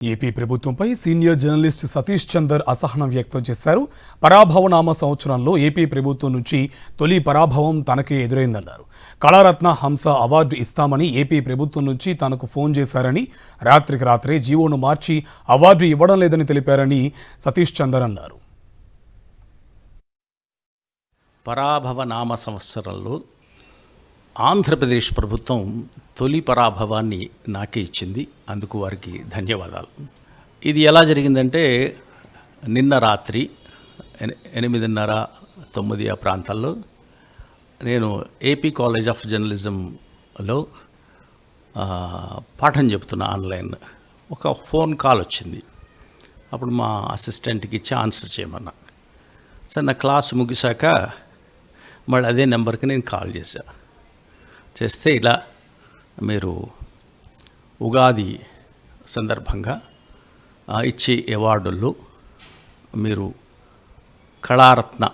AP ప్రభుత్వంపై senior journalist Satish Chander అసహనం వ్యక్తం చేశారు. పరాభవనామ సంవత్సరంలో ఏపీ ప్రభుత్వం నుంచి తొలి పరాభవం తనకే ఎదురైందన్నారు. కళారత్న హంస అవార్డు ఇస్తామని ఏపీ ప్రభుత్వం నుంచి తనకు ఫోన్ చేశారని, రాత్రికి రాత్రే జీవోను మార్చి అవార్డు ఇవ్వడం లేదని తెలిపారని సతీష్ చందర్ అన్నారు. పరాభవనామ సంవత్సరంలో ఆంధ్రప్రదేశ్ ప్రభుత్వం తొలి పరాభవాన్ని నాకే ఇచ్చింది. అందుకు వారికి ధన్యవాదాలు. ఇది ఎలా జరిగిందంటే, నిన్న రాత్రి 8:30-9 ఆ ప్రాంతాల్లో నేను ఏపీ కాలేజ్ ఆఫ్ జర్నలిజంలో పాఠం చెప్తున్నా ఆన్లైన్. ఒక ఫోన్ కాల్ వచ్చింది. అప్పుడు మా అసిస్టెంట్కి ఇచ్చి ఆన్సర్ చేయమన్నా. సరే, నా క్లాస్ ముగిశాక మళ్ళీ అదే నెంబర్కి నేను కాల్ చేస్తే ఇలా మీరు ఉగాది సందర్భంగా ఇచ్చే అవార్డుల్లో మీరు కళారత్న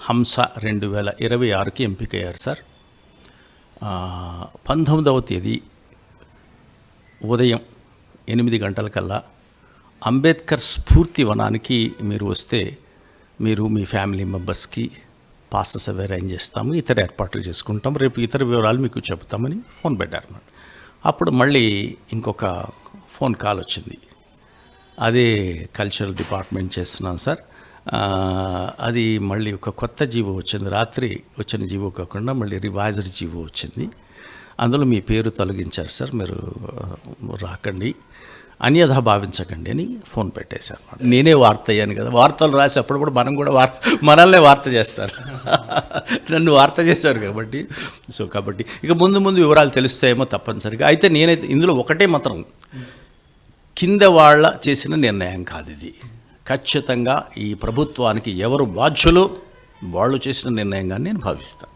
హంస 2026కి ఎంపికయ్యారు సార్. 19వ తేదీ ఉదయం 8 గంటలకల్లా అంబేద్కర్ స్ఫూర్తి వనానికి మీరు వస్తే మీరు మీ ఫ్యామిలీ మెంబర్స్కి పాసెస్ అవి అరేంజ్ చేస్తాము, ఇతర ఏర్పాట్లు చేసుకుంటాం, రేపు ఇతర వివరాలు మీకు చెబుతామని ఫోన్ పెట్టారు. అప్పుడు మళ్ళీ ఇంకొక ఫోన్ కాల్ వచ్చింది. అదే కల్చరల్ డిపార్ట్మెంట్ చేస్తున్నాం సార్. అది మళ్ళీ ఒక కొత్త జీవో వచ్చింది. రాత్రి వచ్చిన జీవో కాకుండా మళ్ళీ రివైజ్డ్ జీవో వచ్చింది. అందులో మీ పేరు తొలగించారు సార్, మీరు రాకండి, అన్యథా భావించకండి అని ఫోన్ పెట్టేశారు. నేనే వార్త అయ్యాను కదా, వార్తలు రాసి అప్పుడప్పుడు మనం కూడా మనల్నే వార్త చేస్తారు. నన్ను వార్త చేశారు కాబట్టి ఇక ముందు వివరాలు తెలుస్తాయేమో తప్పనిసరిగా. అయితే నేనైతే ఇందులో ఒకటే మాత్రం, కింద వాళ్ళ చేసిన నిర్ణయం కాదు ఇది. ఖచ్చితంగా ఈ ప్రభుత్వానికి ఎవరు బాధ్యులు వాళ్ళు చేసిన నిర్ణయంగా నేను భావిస్తాను.